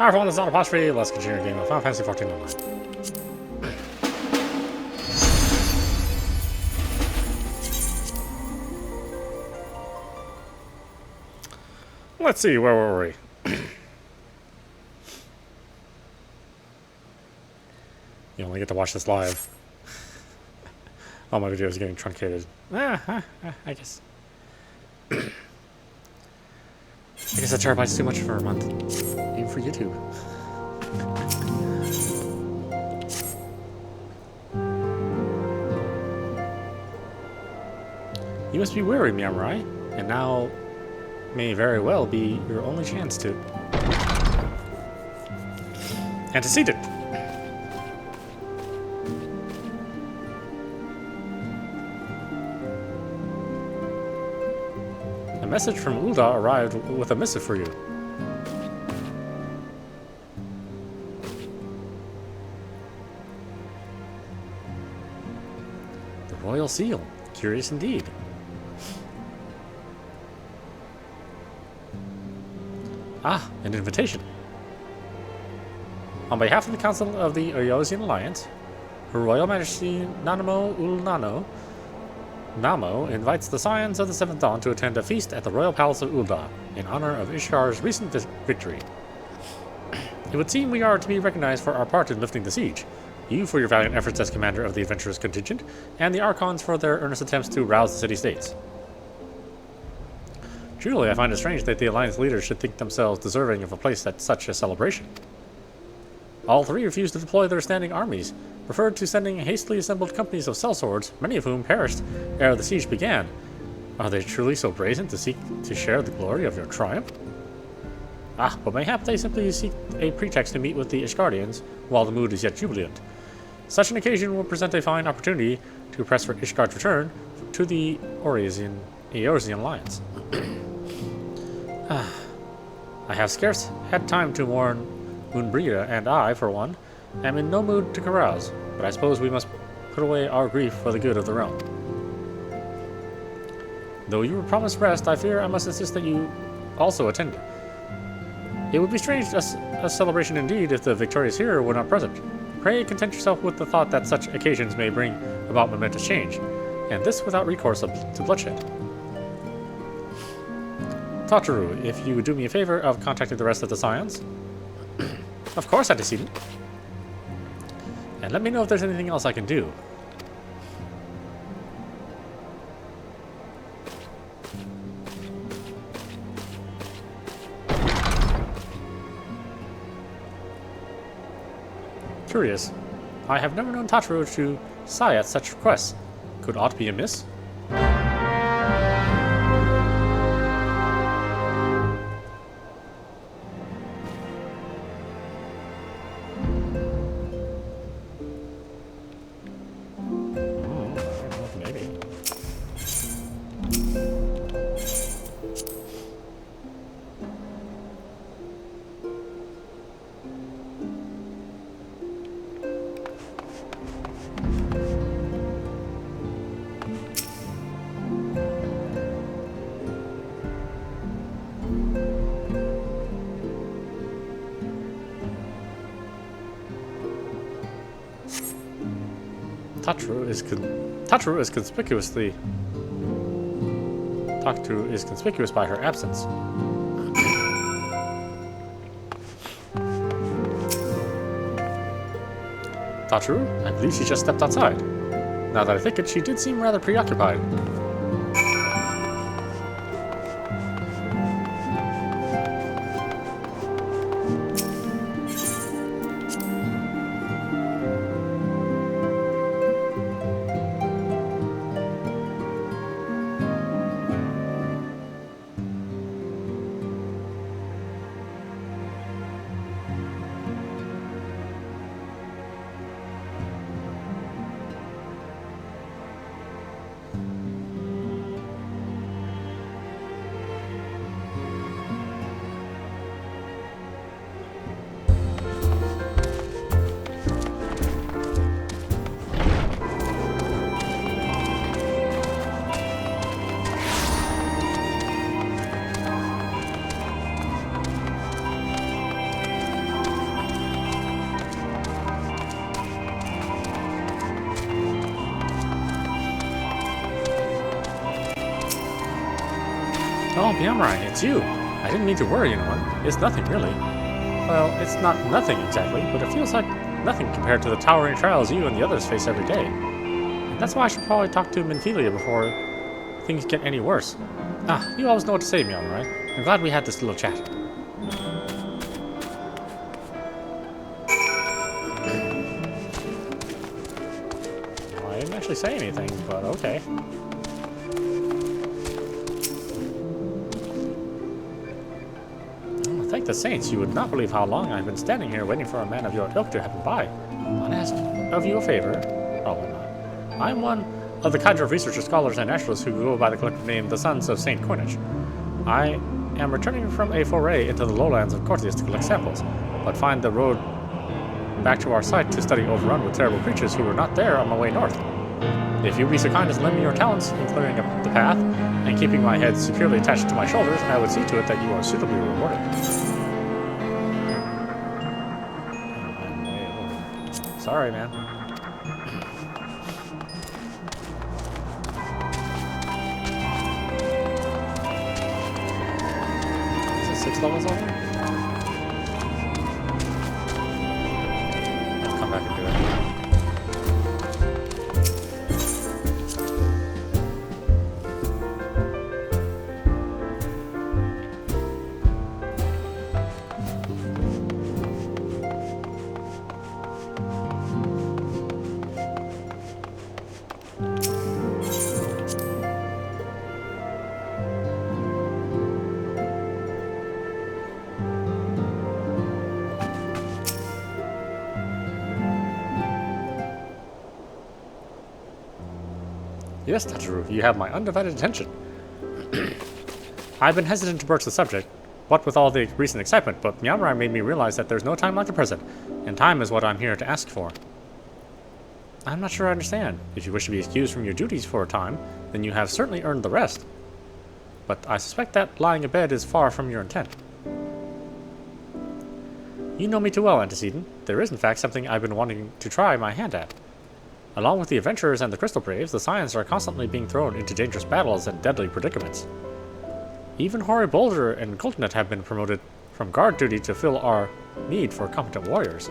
Hi everyone, this is audap. Let's continue our game of Final Fantasy 14 Online. Let's see, where were we? You only get to watch this live. All my videos are getting truncated. I guess. I guess a terabyte's too much for a month. Even for YouTube. You must be weary, Miyamorai, and now may very well be your only chance to antecede it. A message from Ulda arrived with a missive for you. The Royal Seal. Curious indeed. Ah, an invitation. On behalf of the Council of the Eosian Alliance, Her Royal Majesty Nanamo Ulnano Namo invites the Scions of the Seventh Dawn to attend a feast at the Royal Palace of Ulda in honor of Ishkar's recent victory. It would seem we are to be recognized for our part in lifting the siege, you for your valiant efforts as commander of the adventurous contingent, and the Archons for their earnest attempts to rouse the city-states. Truly, I find it strange that the Alliance leaders should think themselves deserving of a place at such a celebration. All three refused to deploy their standing armies, preferred to sending hastily assembled companies of sellswords, many of whom perished ere the siege began. Are they truly so brazen to seek to share the glory of your triumph? Ah, but mayhap they simply seek a pretext to meet with the Ishgardians while the mood is yet jubilant. Such an occasion will present a fine opportunity to press for Ishgard's return to the Eosian Alliance. I have scarce had time to warn Unbria, and I, for one, am in no mood to carouse, but I suppose we must put away our grief for the good of the realm. Though you were promised rest, I fear I must insist that you also attend. It would be strange a celebration indeed if the victorious hero were not present. Pray content yourself with the thought that such occasions may bring about momentous change, and this without recourse to bloodshed. Tataru, if you would do me a favor of contacting the rest of the Scions. Of course, antecedent. And let me know if there's anything else I can do. Curious. I have never known Tataru to sigh at such requests. Could aught be amiss? Tataru is conspicuous by her absence. Tataru? I believe she just stepped outside. Now that I think it, she did seem rather preoccupied. Oh, Biamrai, it's you. I didn't mean to worry anyone. It's nothing, really. Well, it's not nothing exactly, but it feels like nothing compared to the towering trials you and the others face every day. And that's why I should probably talk to Minfilia before things get any worse. Ah, you always know what to say, Biamrai. I'm glad we had this little chat. Well, I didn't actually say anything, but okay. Thank the saints, you would not believe how long I've been standing here waiting for a man of your ilk to happen by. I'll ask of you a favor. Probably not. I'm one of the cadre of researchers, scholars, and naturalists who go by the collective name the Sons of Saint Coinage. I am returning from a foray into the lowlands of Cortius to collect samples, but find the road back to our site to study overrun with terrible creatures who were not there on my way north. If you be so kind as to lend me your talents in clearing up the path and keeping my head securely attached to my shoulders, I would see to it that you are suitably rewarded. Sorry, man. Is it 6 levels over? I'll come back and do it. Yes, Tatsuru, you have my undivided attention. I've been hesitant to broach the subject, what with all the recent excitement, but Miyamorai made me realize that there's no time like the present, and time is what I'm here to ask for. I'm not sure I understand. If you wish to be excused from your duties for a time, then you have certainly earned the rest. But I suspect that lying abed is far from your intent. You know me too well, Antecedent. There is, in fact, something I've been wanting to try my hand at. Along with the adventurers and the crystal braves, the Scions are constantly being thrown into dangerous battles and deadly predicaments. Even Hoary Boulder and Coltonet have been promoted from guard duty to fill our need for competent warriors.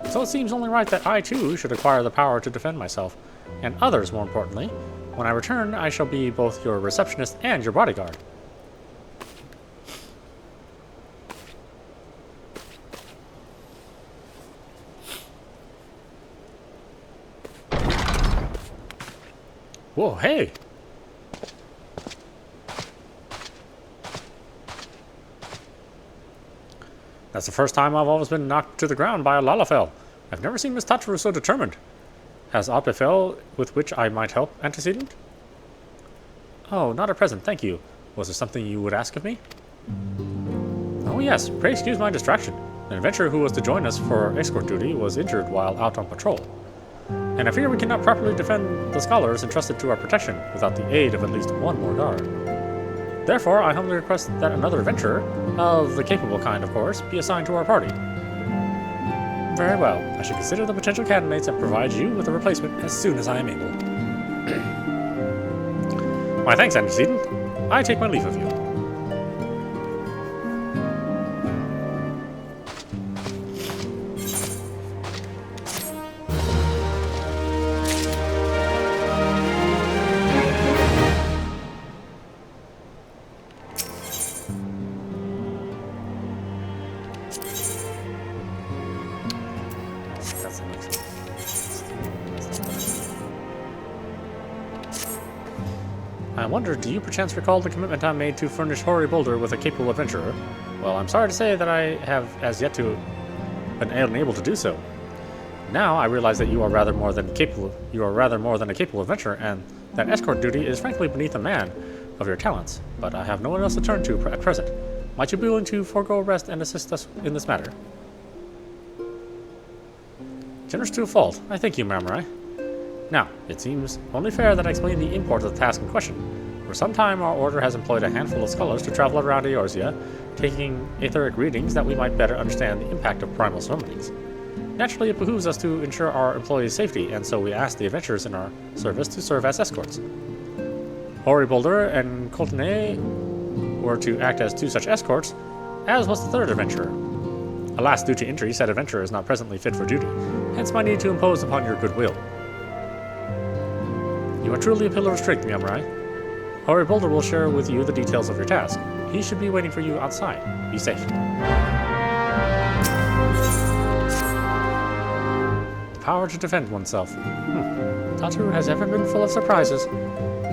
So it seems only right that I, too, should acquire the power to defend myself, and others, more importantly. When I return, I shall be both your receptionist and your bodyguard. Whoa, hey! That's the first time I've always been knocked to the ground by a Lalafell. I've never seen Miss Tatsuru so determined. Has aught befell with which I might help, Antecedent? Oh, not at present, thank you. Was there something you would ask of me? Oh yes, pray excuse my distraction. An adventurer who was to join us for escort duty was injured while out on patrol. And I fear we cannot properly defend the scholars entrusted to our protection without the aid of at least one more guard. Therefore, I humbly request that another adventurer, of the capable kind of course, be assigned to our party. Very well, I shall consider the potential candidates and provide you with a replacement as soon as I am able. My thanks, Antecedent. I take my leave of you. I wonder, do you perchance recall the commitment I made to furnish Hoary Boulder with a capable adventurer? Well, I'm sorry to say that I have as yet to been unable to do so. Now I realize that you are rather more than a capable adventurer, and that escort duty is frankly beneath a man of your talents. But I have no one else to turn to at present. Might you be willing to forego rest and assist us in this matter? Generous to a fault. I thank you, Mamurai. Now, it seems only fair that I explain the import of the task in question. For some time, our order has employed a handful of scholars to travel around Eorzea, taking etheric readings that we might better understand the impact of primal summonings. Naturally, it behooves us to ensure our employees' safety, and so we ask the adventurers in our service to serve as escorts. Hoary Boulder and Coltonet were to act as two such escorts, as was the third adventurer. Alas, due to injury, said adventurer is not presently fit for duty, hence my need to impose upon your goodwill. You are truly a pillar of strength, Miyamurai. Hori Boulder will share with you the details of your task. He should be waiting for you outside. Be safe. The power to defend oneself. Tatu has ever been full of surprises.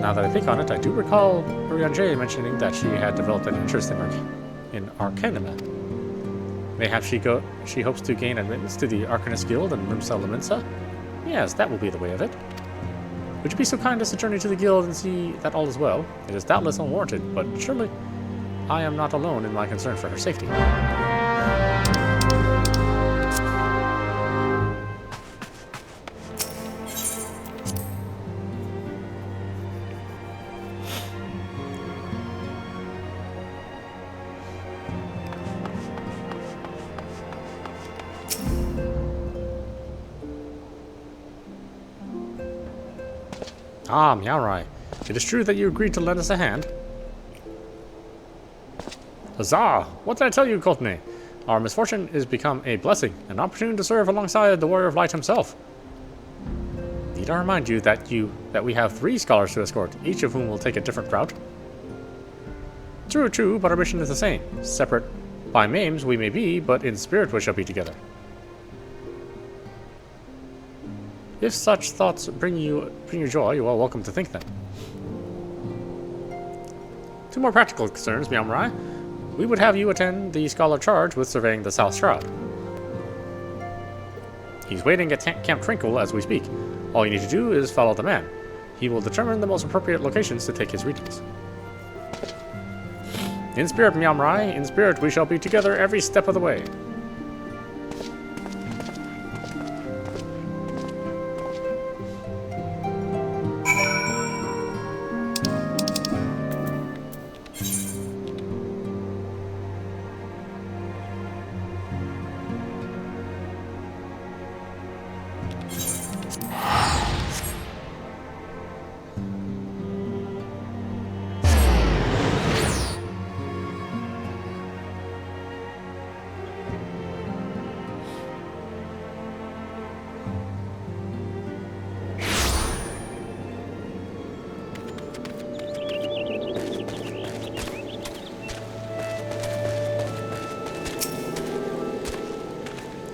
Now that I think on it, I do recall Urianjay mentioning that she had developed an interest in Arcanima. Mayhap she hopes to gain admittance to the Arcanist Guild and Rimsa Laminsa? Yes, that will be the way of it. Would you be so kind as to journey to the guild and see that all is well? It is doubtless unwarranted, but surely I am not alone in my concern for her safety. Ah, Miyamurai. It is true that you agreed to lend us a hand. Huzzah! What did I tell you, Kotne? Our misfortune is become a blessing, an opportunity to serve alongside the Warrior of Light himself. Need I remind you that we have 3 scholars to escort, each of whom will take a different route? True, but our mission is the same. Separate by names we may be, but in spirit we shall be together. If such thoughts bring you joy, you are welcome to think them. 2 more practical concerns, Miyamurai. We would have you attend the scholar charged with surveying the South Shroud. He's waiting at Camp Trinkle as we speak. All you need to do is follow the man. He will determine the most appropriate locations to take his readings. In spirit, Miyamurai, in spirit we shall be together every step of the way.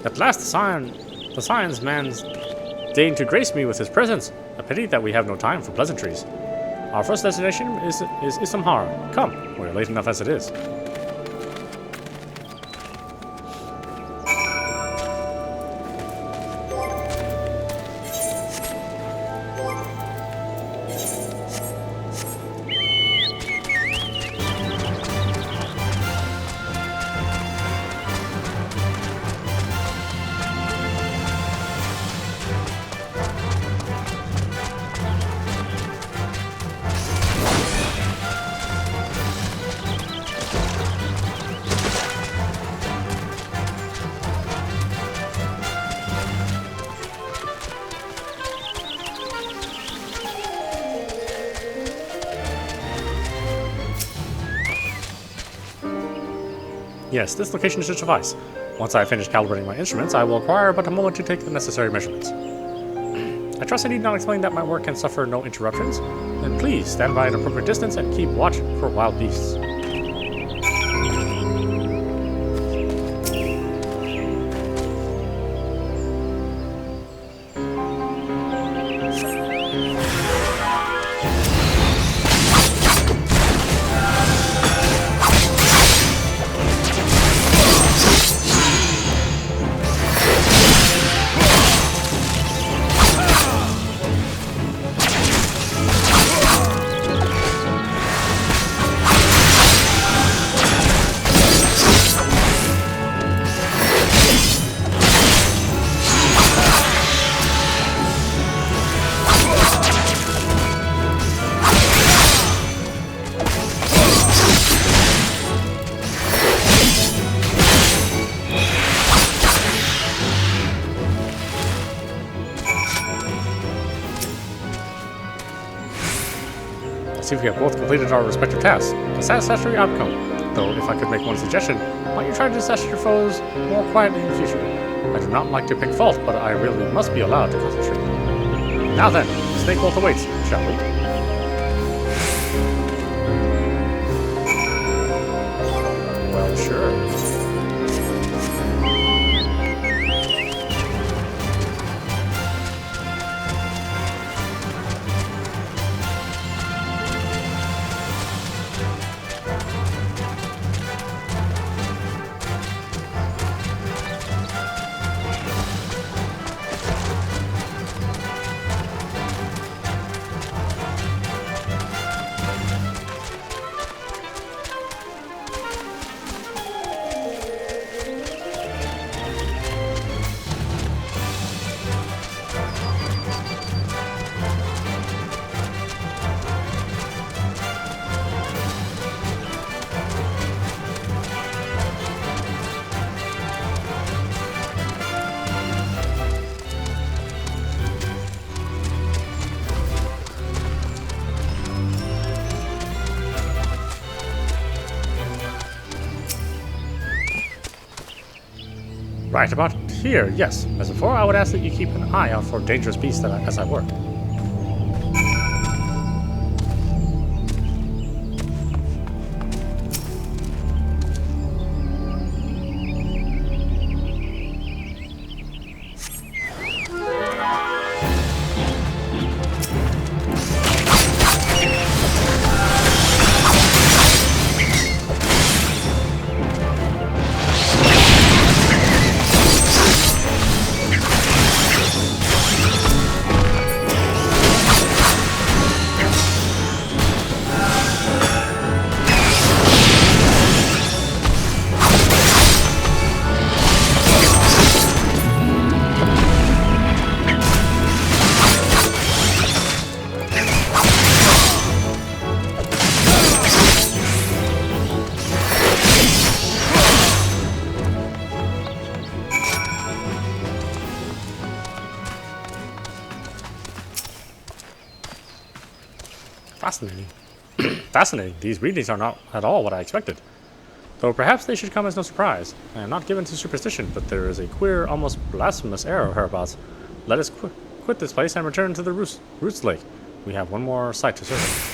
At last the science man's deigned to grace me with his presence. A pity that we have no time for pleasantries. Our first destination is Issamhara. Come, we're late enough as it is. Yes, this location should suffice. Once I have finished calibrating my instruments, I will require but a moment to take the necessary measurements. I trust I need not explain that my work can suffer no interruptions. Then please stand by an appropriate distance and keep watch for wild beasts. see if we have both completed our respective tasks. A satisfactory outcome. Though, if I could make one suggestion, might you try to dispatch your foes more quietly in the future? I do not like to pick fault, but I really must be allowed to concentrate. Now then, Snake Bolt awaits, shall we? Well, sure. Right about here, yes. As before, I would ask that you keep an eye out for dangerous beasts as I work. Fascinating. Fascinating. These readings are not at all what I expected. Though perhaps they should come as no surprise. I am not given to superstition, but there is a queer, almost blasphemous air hereabouts. Let us quit this place and return to the Roots Lake. We have one more site to survey.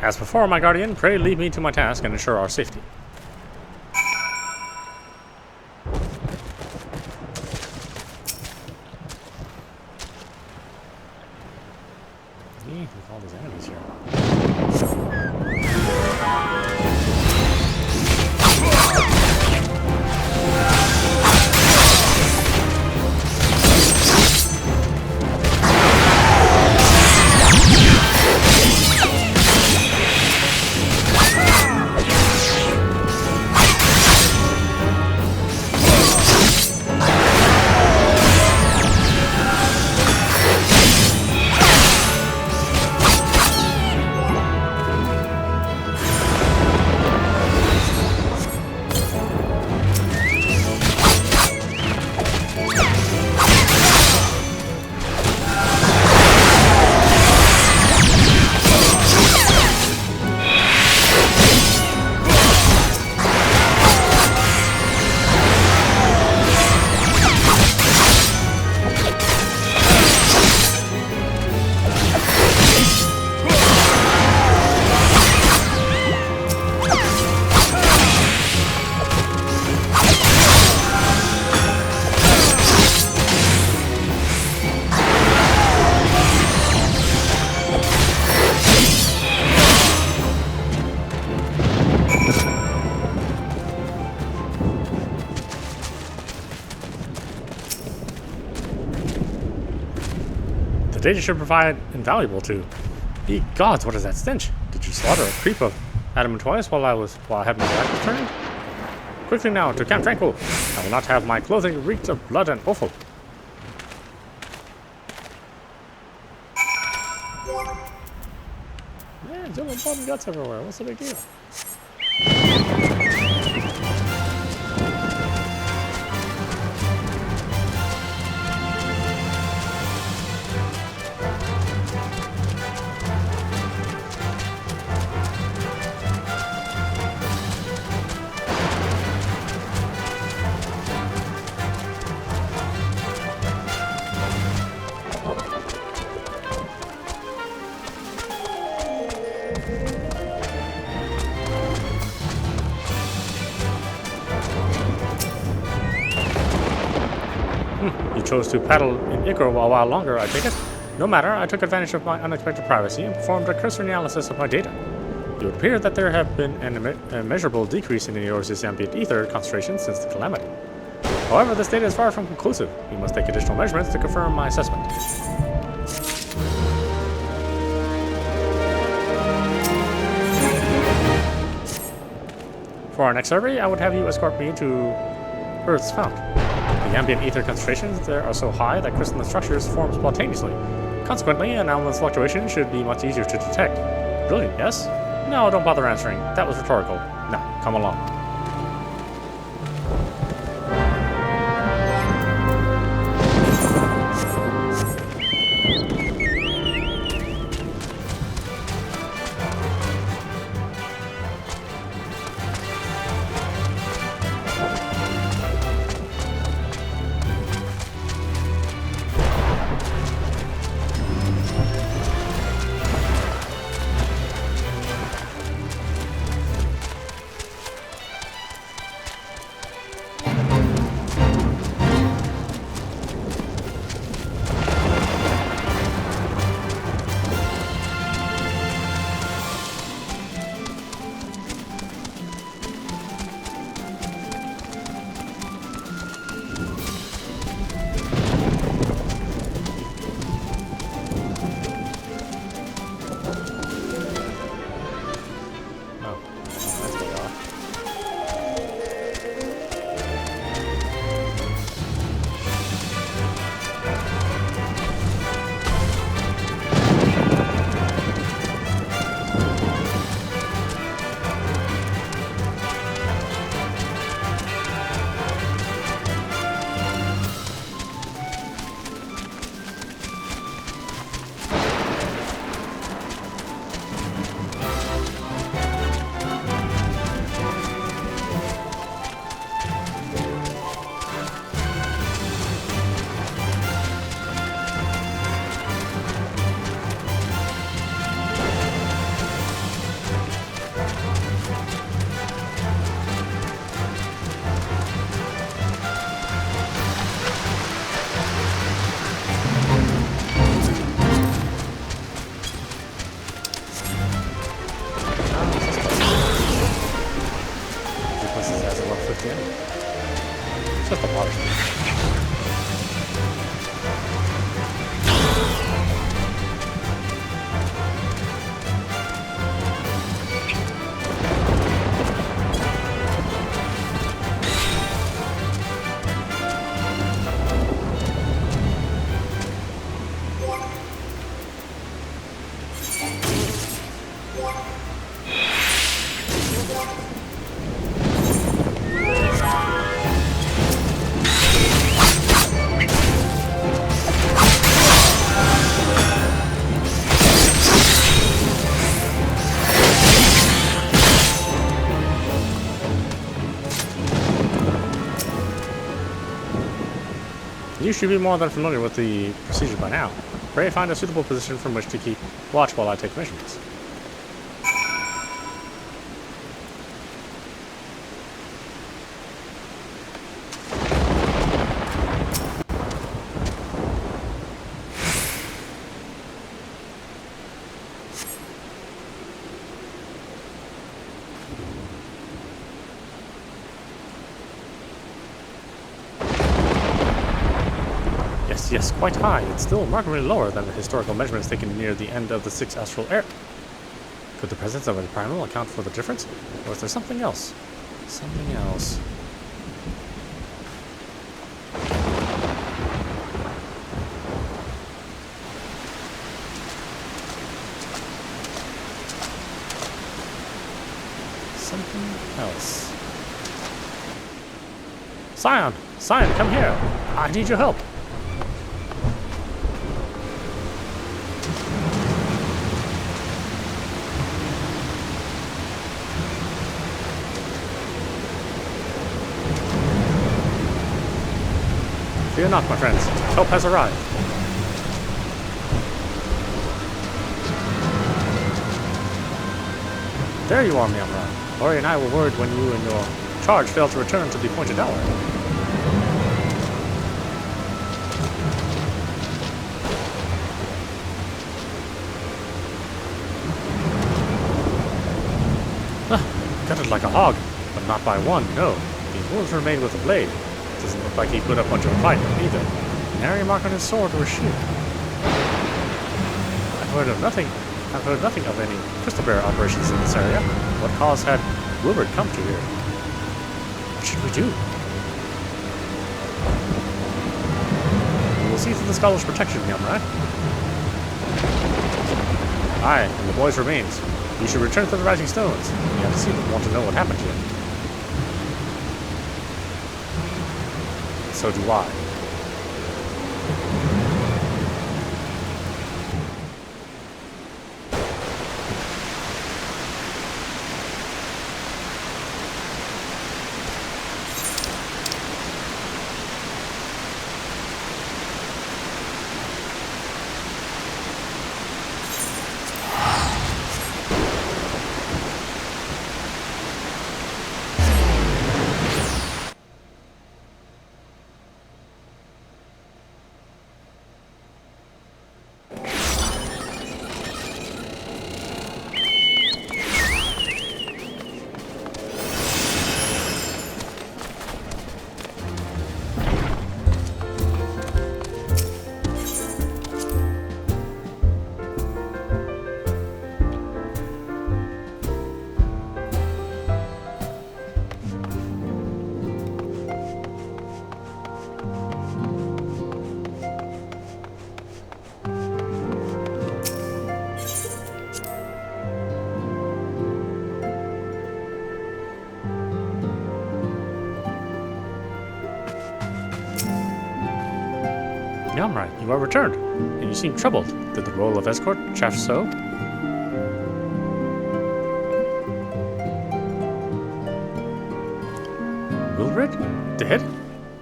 As before, my guardian, pray lead me to my task and ensure our safety. With all these enemies here. data should provide invaluable to. Ye gods, what is that stench? Did you slaughter a creep of Adam twice while I had my back turned? Quickly now to Camp Tranquil. I will not have my clothing reeked of blood and offal. Yeah, Jill and blood and guts everywhere. What's the big deal? You chose to paddle in Icar a while longer, I take it? No matter, I took advantage of my unexpected privacy and performed a cursory analysis of my data. It would appear that there have been an immeasurable decrease in Eorze's ambient ether concentration since the calamity. However, this data is far from conclusive. We must take additional measurements to confirm my assessment. For our next survey, I would have you escort me to Earth's fount. The ambient ether concentrations there are so high that crystalline structures form spontaneously. Consequently, an anomalous fluctuation should be much easier to detect. Brilliant, yes? No, don't bother answering. That was rhetorical. Now, come along. Just a water speed. You should be more than familiar with the procedure by now. Pray find a suitable position from which to keep watch while I take measurements. Yes, quite high. It's still markedly lower than the historical measurements taken near the end of the 6th astral era. Could the presence of a primal account for the difference? Or is there something else? Something else. Something else. Scion! Scion, come here! I need your help! Fear not, my friends. Help has arrived. There you are, Myanmar. Ori and I were worried when you and your charge failed to return to the appointed hour. Gutted like a hog, but not by one, no. The wolves remained with the blade. Doesn't look like he put up much of a fight, either. Nary mark on his sword or shield. I've heard nothing of any crystal bearer operations in this area. What cause had Wilbert come to here? What should we do? We will see to the scholar's protection, Yamrai. Aye, and the boy's remains. You should return to the Rising Stones. You have to see them, want to know what happened to him. So do I. Yamrai, you are returned, and you seem troubled. Did the role of escort chafe so? Wilred? Dead?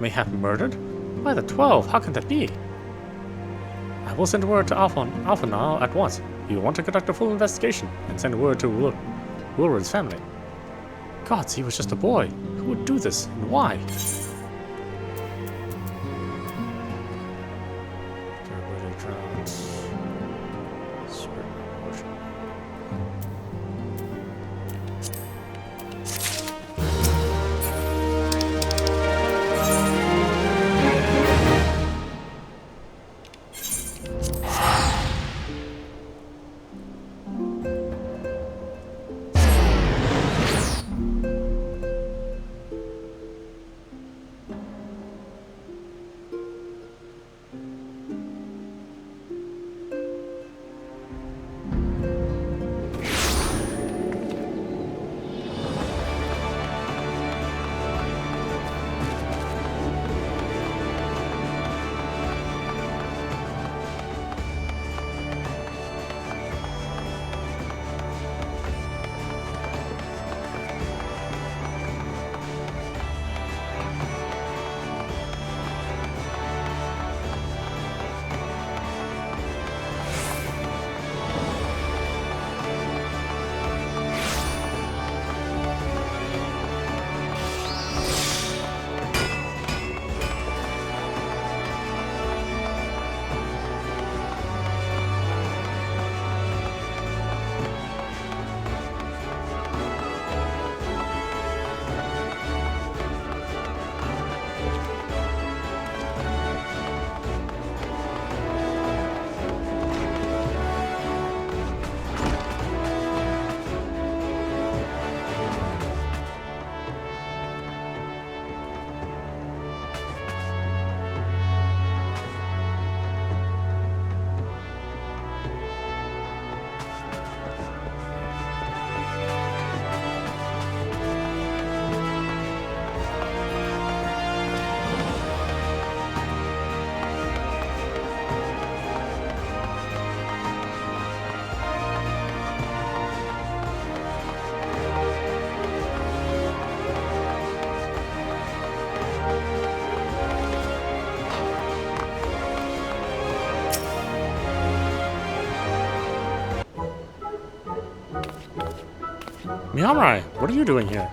Mayhap murdered? By the 12, how can that be? I will send word to Alpha now at once. You want to conduct a full investigation, and send word to Wilred's family. Gods, he was just a boy. Who would do this, and why? Miyamari, what are you doing here?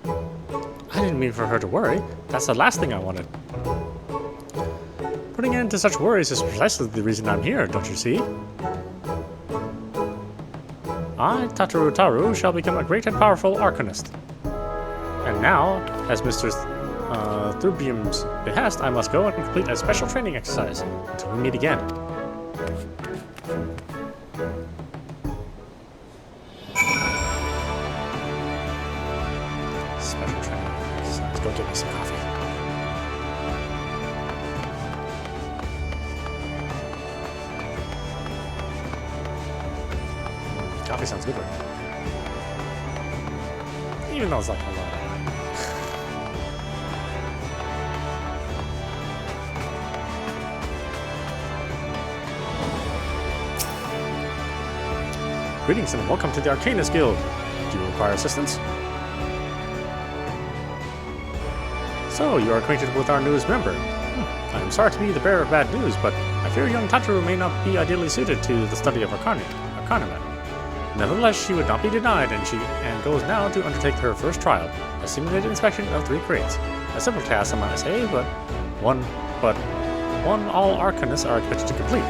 I didn't mean for her to worry. That's the last thing I wanted. Putting an end to such worries is precisely the reason I'm here, don't you see? I, Taru, shall become a great and powerful arcanist. And now, as Mr. Thubium's behest, I must go and complete a special training exercise until we meet again. Special training exercise. Go get me some coffee. Coffee sounds good right now. Even though it's like a lot. Greetings and welcome to the Arcanist Guild. Do you require assistance? So, you are acquainted with our newest member. I am sorry to be the bearer of bad news, but I fear young Tataru may not be ideally suited to the study of Arcaniment. Nevertheless, she would not be denied, and goes now to undertake her first trial, a simulated inspection of 3 crates. A simple task, I might say, but one all Arcanists are expected to complete.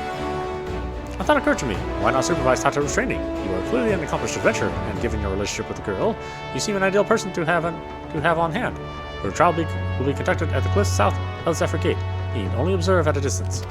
A thought occurred to me. Why not supervise Tataru's training? You are clearly an accomplished adventurer, and given your relationship with the girl, you seem an ideal person to have on hand. Her trial will be conducted at the cliffs south of the Zephyr Gate. You need only observe at a distance.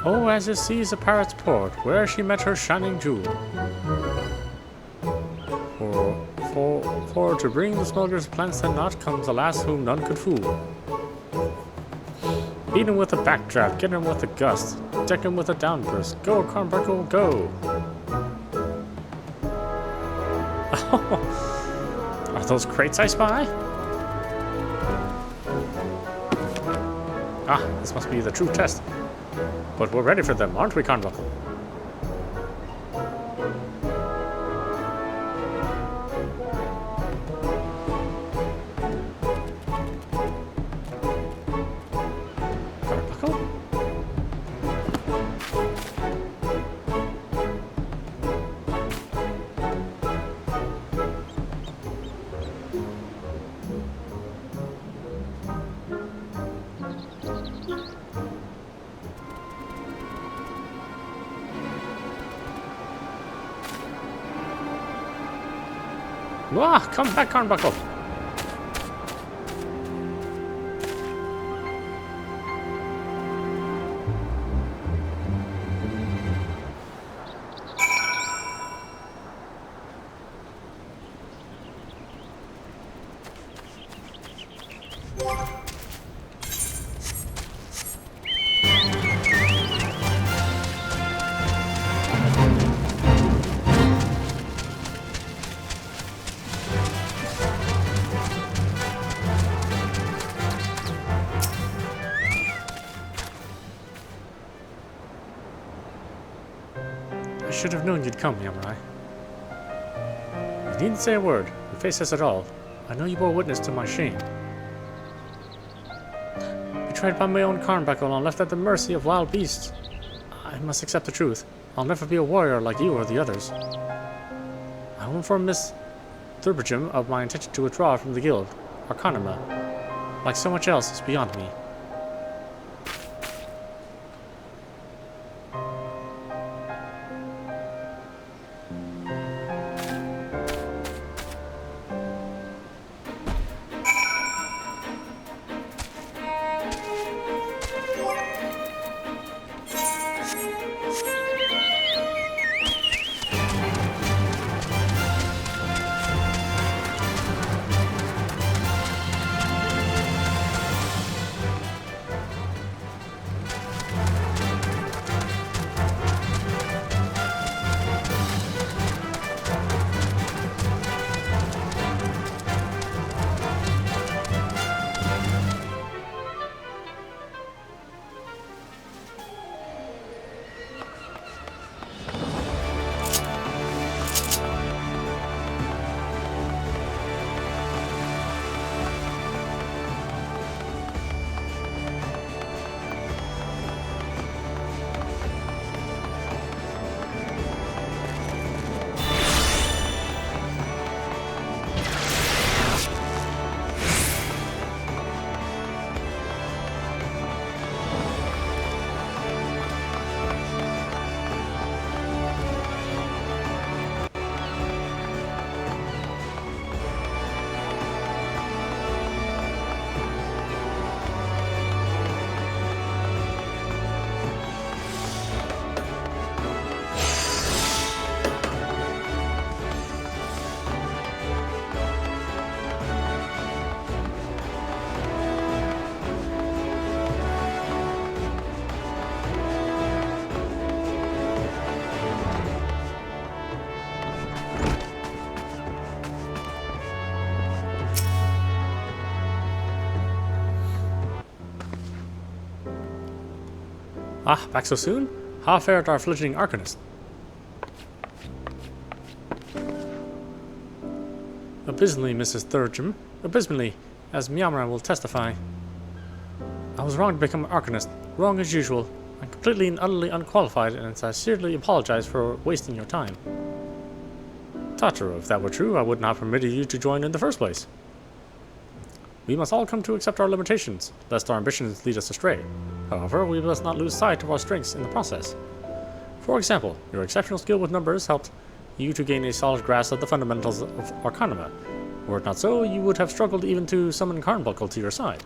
Oh, as it sees a pirate's port, where she met her shining jewel. For to bring the smugglers' plans to naught comes the lass whom none could fool. Beat him with a backdraft, get him with a gust, deck him with a downburst. Go, Carmichael, go! Are those crates I spy? Ah, this must be the true test. But we're ready for them, aren't we, Carmichael? Wah! Come back, Carnbuckle! I should have known you'd come, Yamurai. You needn't say a word. Your face says it all. I know you bore witness to my shame. Betrayed by my own Carnbuckle and left at the mercy of wild beasts. I must accept the truth. I'll never be a warrior like you or the others. I will inform Miss Thurbridgem of my intention to withdraw from the guild. Arcanima, like so much else, is beyond me. Ah, back so soon? How fared our fledgling Arcanist? Abysmally, Mrs. Thurgem. Abysmally, as Miamra will testify. I was wrong to become an Arcanist. Wrong as usual. I'm completely and utterly unqualified, and I sincerely apologize for wasting your time. Tataru, if that were true, I would not have permitted you to join in the first place. We must all come to accept our limitations, lest our ambitions lead us astray. However, we must not lose sight of our strengths in the process. For example, your exceptional skill with numbers helped you to gain a solid grasp of the fundamentals of Arcanima. Were it not so, you would have struggled even to summon Carnbuckle to your side.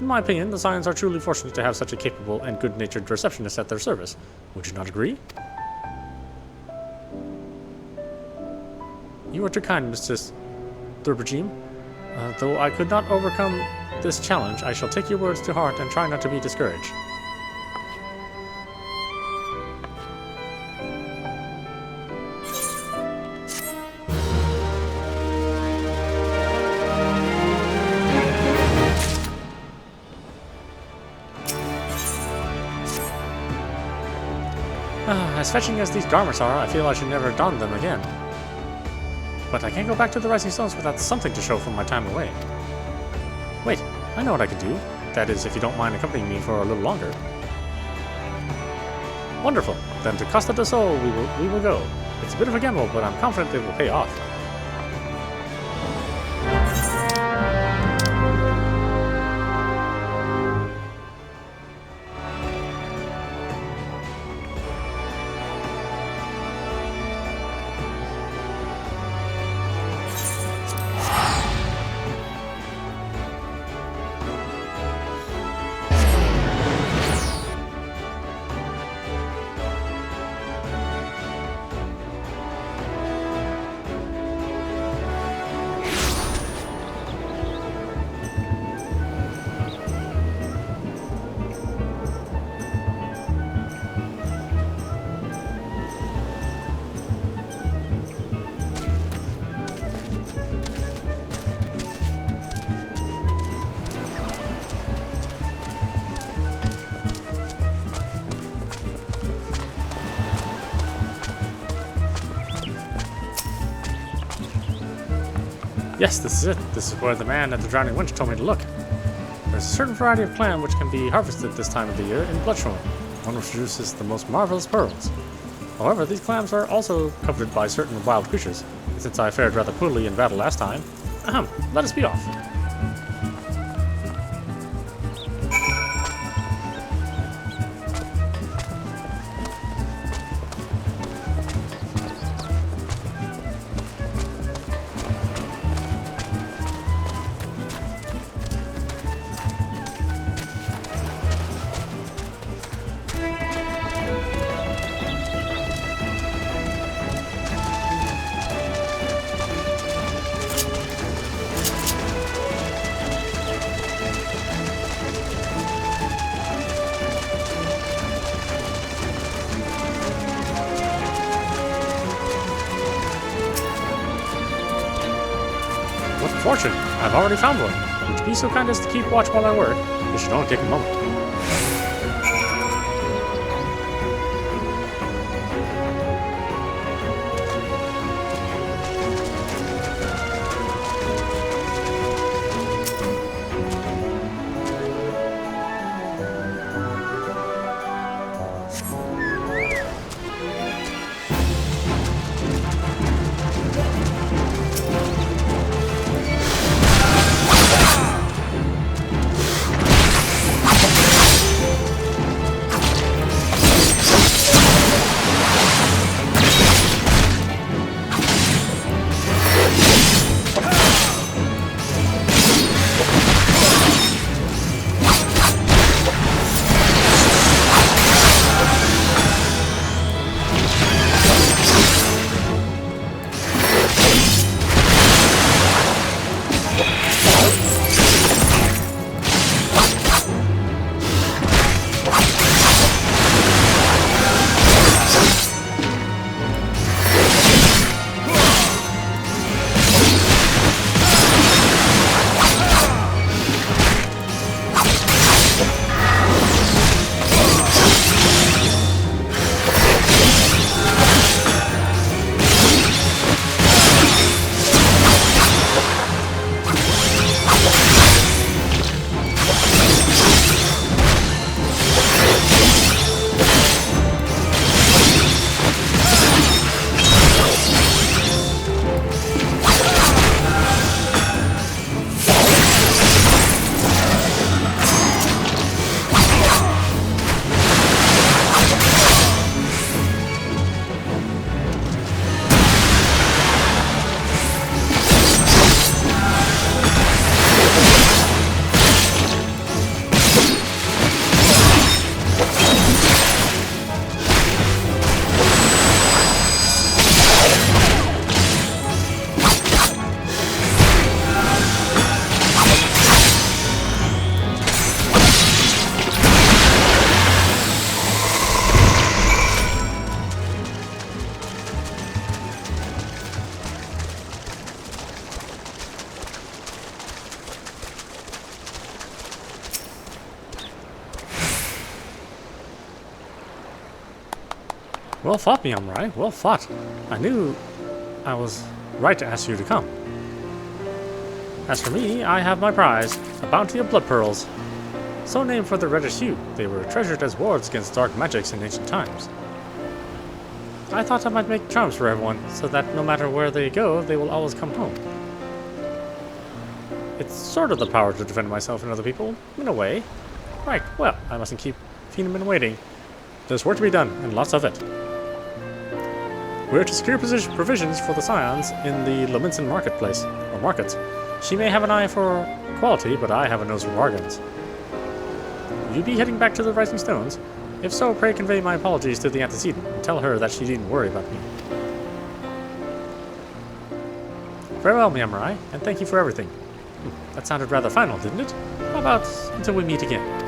In my opinion, the Scions are truly fortunate to have such a capable and good-natured receptionist at their service. Would you not agree? You are too kind, Mrs. Thurbridgem. Though I could not overcome this challenge, I shall take your words to heart and try not to be discouraged. As fetching as these garments are, I feel I should never don them again. But I can't go back to the Rising Stones without something to show from my time away. Wait, I know what I could do. That is, if you don't mind accompanying me for a little longer. Wonderful. Then to Costa del Sol we will go. It's a bit of a gamble, but I'm confident it will pay off. Yes, this is it. This is where the man at the Drowning Winch told me to look. There's a certain variety of clam which can be harvested this time of the year in Bloodshorn, one which produces the most marvelous pearls. However, these clams are also coveted by certain wild creatures, and since I fared rather poorly in battle last time, let us be off. Fortune, I've already found one. Would you be so kind as to keep watch while I work? It should only take a moment. Well fought, Miyamrai. Well fought. I knew I was right to ask you to come. As for me, I have my prize, a bounty of blood pearls. So named for the reddish hue, they were treasured as wards against dark magics in ancient times. I thought I might make charms for everyone, so that no matter where they go, they will always come home. It's sort of the power to defend myself and other people, in a way. Right, well, I mustn't keep Phenom waiting. There's work to be done, and lots of it. We're to secure provisions for the Scions in the Lominson marketplace, or markets. She may have an eye for quality, but I have a nose for bargains. Will you be heading back to the Rising Stones? If so, pray convey my apologies to the antecedent, and tell her that she needn't worry about me. Very well, Miyamrai, and thank you for everything. That sounded rather final, didn't it? How about until we meet again?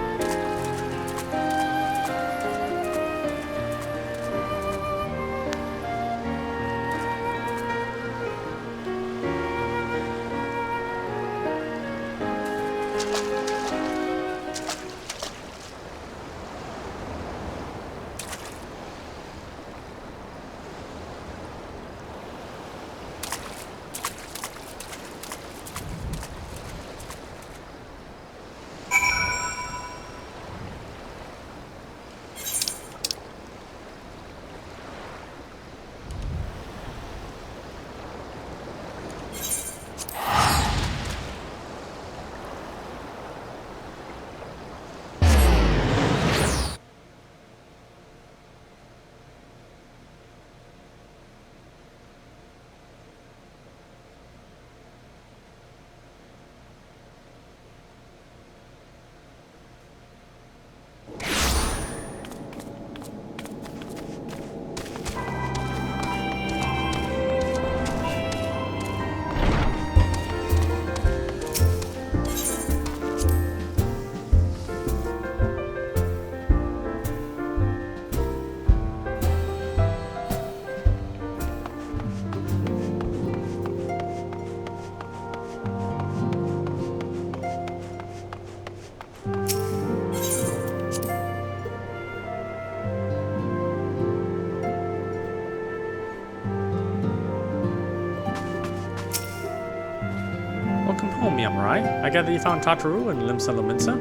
Oh, Miyamurai, I gather you found Tataru and Limsa Lominsa?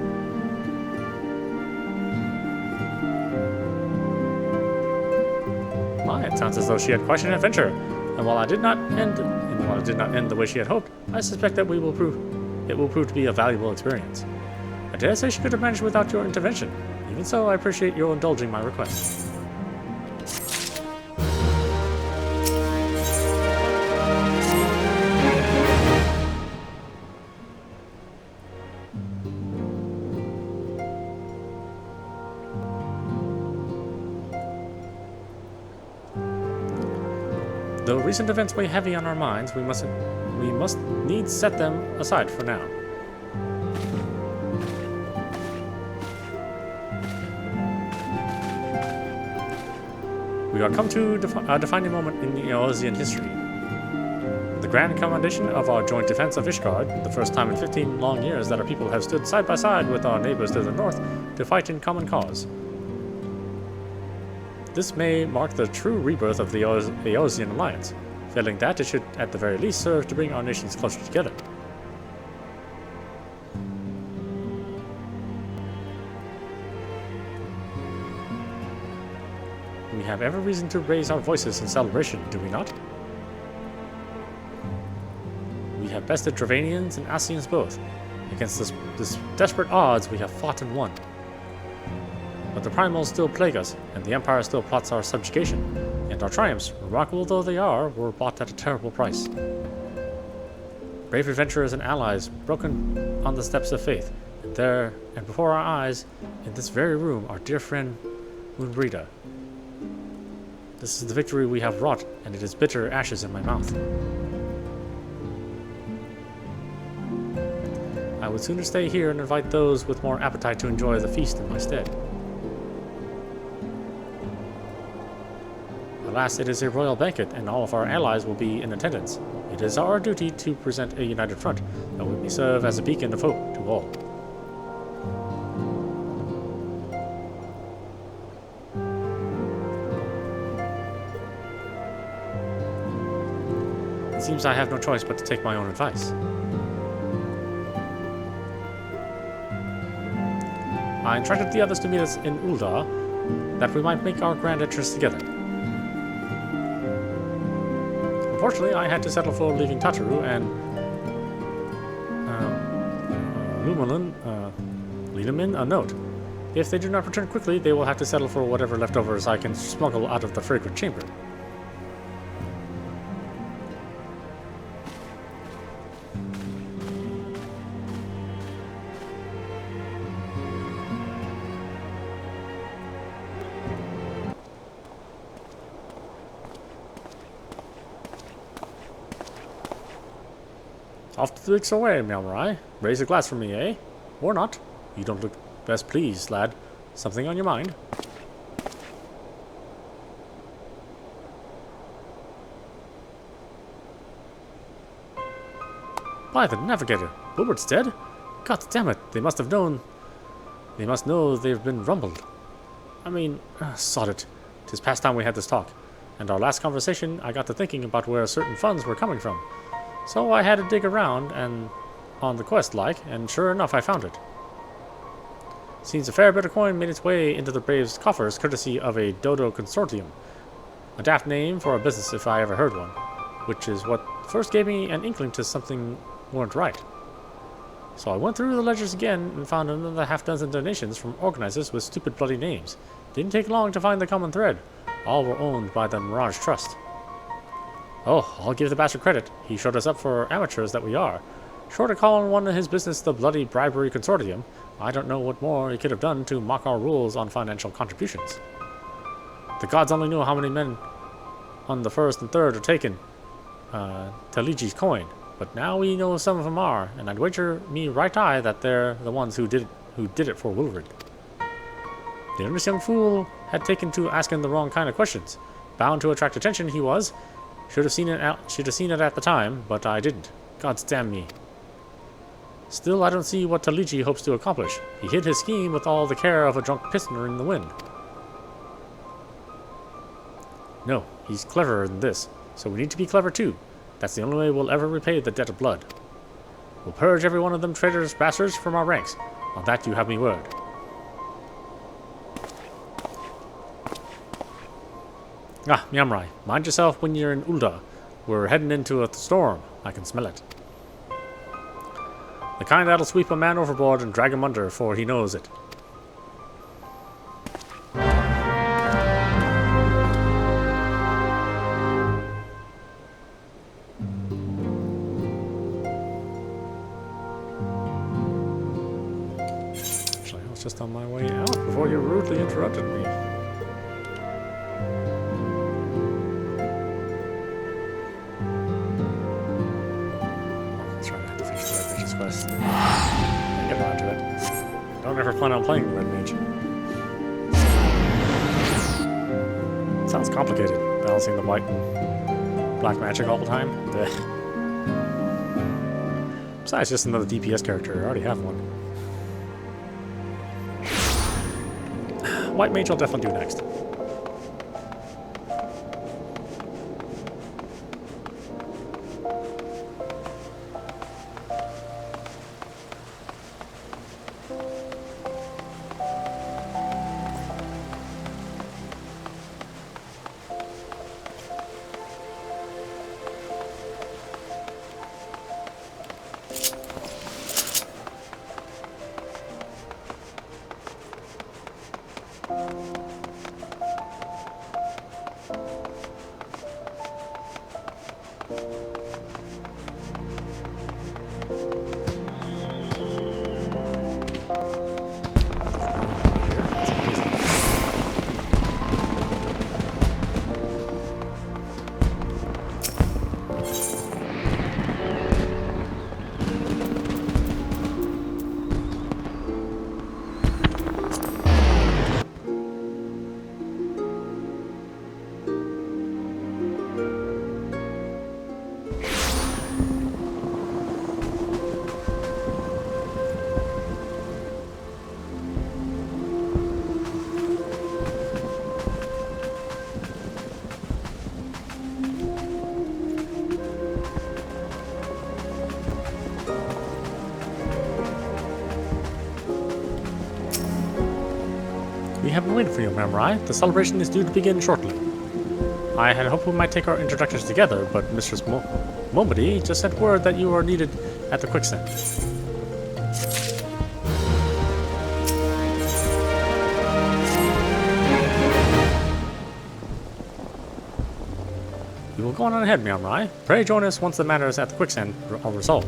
My, it sounds as though she had quite an adventure, and while it did not end the way she had hoped, I suspect that it will prove to be a valuable experience. I dare say she could have managed without your intervention. Even so, I appreciate your indulging my request. Though recent events weigh heavy on our minds, we must needs set them aside for now. We are come to a defining moment in Eosian history. The grand commendation of our joint defense of Ishgard, the first time in 15 long years that our people have stood side by side with our neighbors to the north to fight in common cause. This may mark the true rebirth of the Eosian alliance. Failing that, it should at the very least serve to bring our nations closer together. We have every reason to raise our voices in celebration, do we not? We have bested Dravanians and Asians both. Against this desperate odds, we have fought and won. But the primals still plague us, and the Empire still plots our subjugation, and our triumphs, remarkable though they are, were bought at a terrible price. Brave adventurers and allies broken on the steps of faith, and before our eyes, in this very room, our dear friend Moonbrita. This is the victory we have wrought, and it is bitter ashes in my mouth. I would sooner stay here and invite those with more appetite to enjoy the feast in my stead. Alas, it is a royal banquet, and all of our allies will be in attendance. It is our duty to present a united front, that we may serve as a beacon of hope to all. It seems I have no choice but to take my own advice. I instructed the others to meet us in Ul'dah, that we might make our grand entrance together. Unfortunately, I had to settle for leaving Tataru and Lidamin a note. If they do not return quickly, they will have to settle for whatever leftovers I can smuggle out of the fragrant chamber. Off to the weeks away, Miyamurai. Raise a glass for me, eh? Or not. You don't look best pleased, lad. Something on your mind? By the Navigator! Wilbert's dead? God damn it! They must know they've been rumbled. I mean, sod it. 'Tis past time we had this talk. And our last conversation, I got to thinking about where certain funds were coming from. So I had to dig around and on the quest and sure enough I found it. Seems a fair bit of coin made its way into the Braves' coffers courtesy of a Dodo Consortium. A daft name for a business if I ever heard one, which is what first gave me an inkling to something weren't right. So I went through the ledgers again and found another half-dozen donations from organizers with stupid bloody names. Didn't take long to find the common thread. All were owned by the Mirage Trust. Oh, I'll give the bastard credit. He showed us up for amateurs that we are. Short of calling one of his business the bloody bribery consortium, I don't know what more he could have done to mock our rules on financial contributions. The gods only knew how many men on the first and third are taking Taliji's coin, but now we know some of them are, and I'd wager me right eye that they're the ones who did it for Wilfred. The earnest young fool had taken to asking the wrong kind of questions. Bound to attract attention, he was. Should have seen it at the time, but I didn't. Gods damn me. Still, I don't see what Taliji hopes to accomplish. He hid his scheme with all the care of a drunk prisoner in the wind. No, he's cleverer than this, so we need to be clever too. That's the only way we'll ever repay the debt of blood. We'll purge every one of them traitorous bastards from our ranks. On that you have me word. Ah, Miamrai, mind yourself when you're in Ulda. We're heading into a storm. I can smell it. The kind that'll sweep a man overboard and drag him under before he knows it. Actually, I was just on my way out before you rudely interrupted me. Quest. Get around to it. Don't ever plan on playing Red Mage. Sounds complicated, balancing the white and black magic all the time. Blech. Besides, just another DPS character. I already have one. White Mage I'll definitely do next. We have been waiting for you, Mamurai. The celebration is due to begin shortly. I had hoped we might take our introductions together, but Mistress Momody just sent word that you are needed at the quicksand. You will go on ahead, Mamurai. Pray join us once the matters at the quicksand are resolved.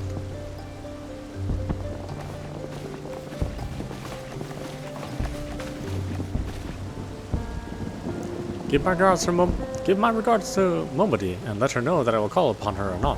Give my regards to Momody and let her know that I will call upon her anon.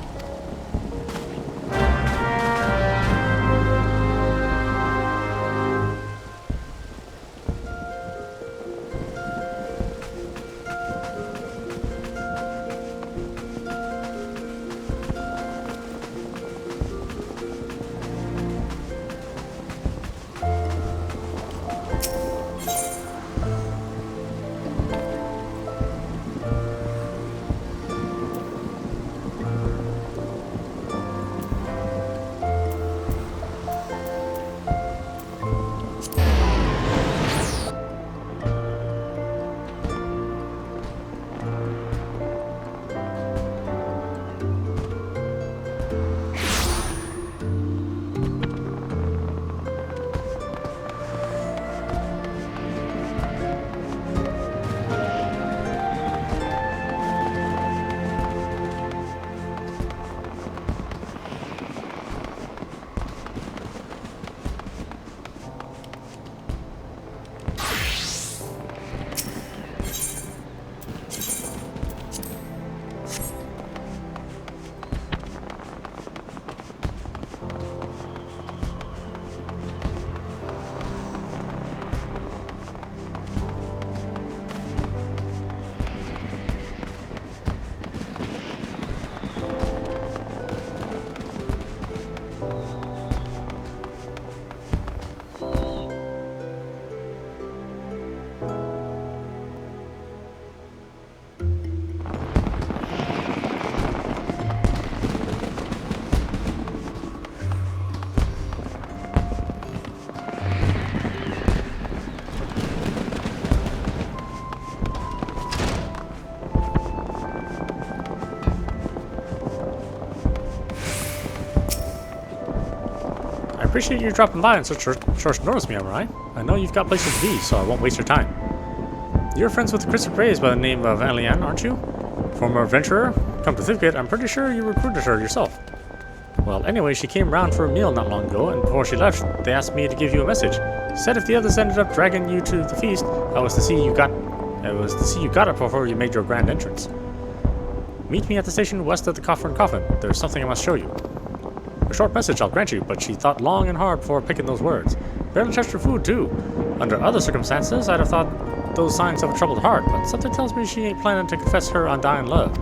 appreciate you dropping by on such short notice, Miyamorai. I know you've got places to be, so I won't waste your time. You're friends with Christopher Graves by the name of Alian, aren't you? Former adventurer? Come to think of it, I'm pretty sure you recruited her yourself. Well, anyway, she came round for a meal not long ago, and before she left, they asked me to give you a message. Said if the others ended up dragging you to the feast, I was to see you got it before you made your grand entrance. Meet me at the station west of the Coffin. There's something I must show you. A short message, I'll grant you, but she thought long and hard before picking those words. Barely touched her food, too. Under other circumstances, I'd have thought those signs of a troubled heart, but something tells me she ain't planning to confess her undying love.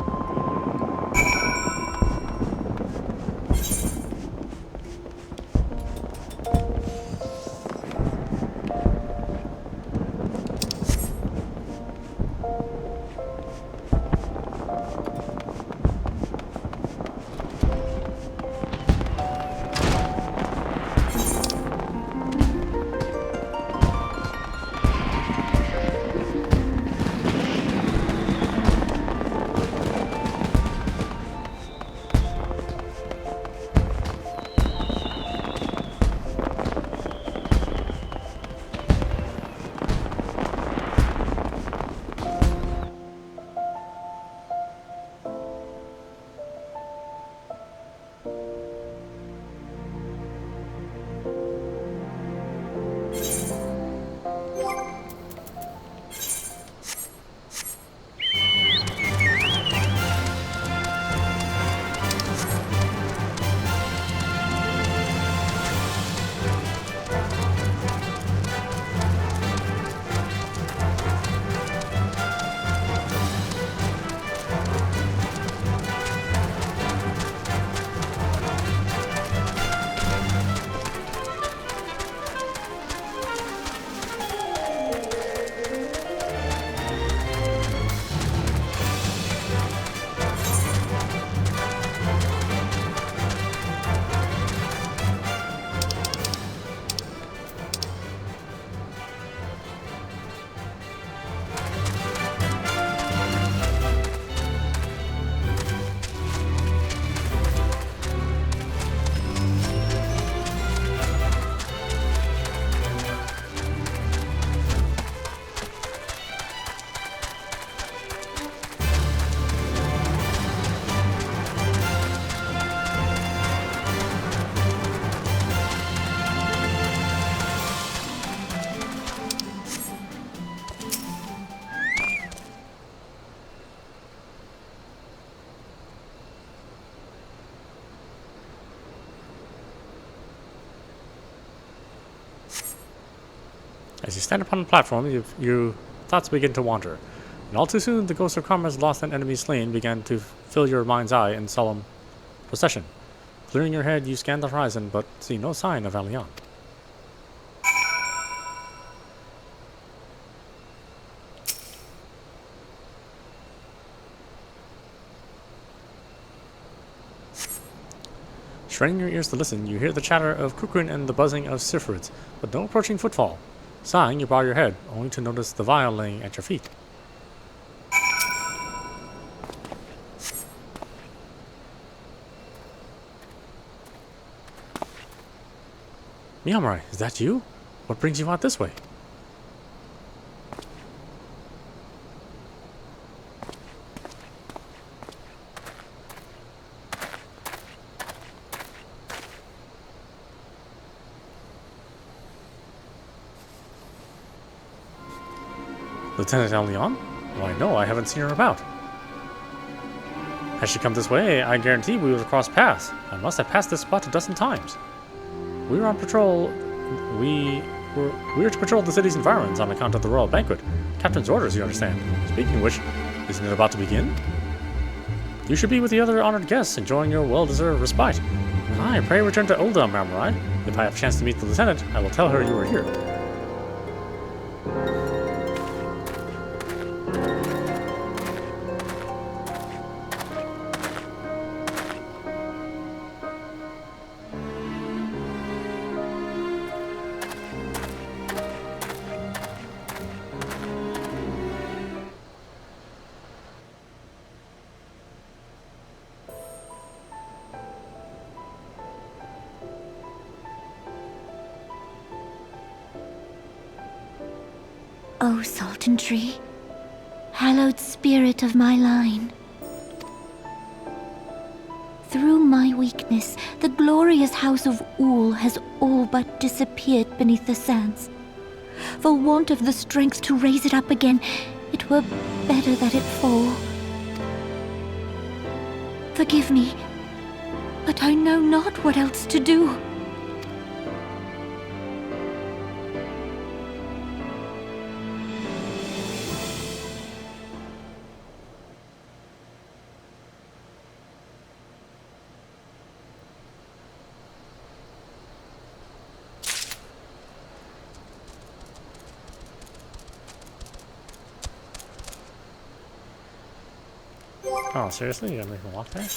As you stand upon the platform, your thoughts begin to wander, and all too soon the ghosts of comrades lost and enemies slain began to fill your mind's eye in solemn procession. Clearing your head, you scan the horizon, but see no sign of Alian. Straining your ears to listen, you hear the chatter of Kukrun and the buzzing of Sifrids, but no approaching footfall. Sighing, you bow your head, only to notice the vial laying at your feet. Miyamorai, is that you? What brings you out this way? Lieutenant Alian? Why, no, I haven't seen her about. Had she come this way, I guarantee we would have crossed paths. I must have passed this spot a dozen times. We were on patrol. We were to patrol the city's environs on account of the royal banquet. Captain's orders, you understand. Speaking of which, isn't it about to begin? You should be with the other honored guests, enjoying your well-deserved respite. Aye, pray return to Oldham, Mamurai. If I have a chance to meet the lieutenant, I will tell her you were here. O Sultan Tree, hallowed spirit of my line. Through my weakness, the glorious house of Ul has all but disappeared beneath the sands. For want of the strength to raise it up again, it were better that it fall. Forgive me, but I know not what else to do. Oh, seriously? You gotta make me walk there?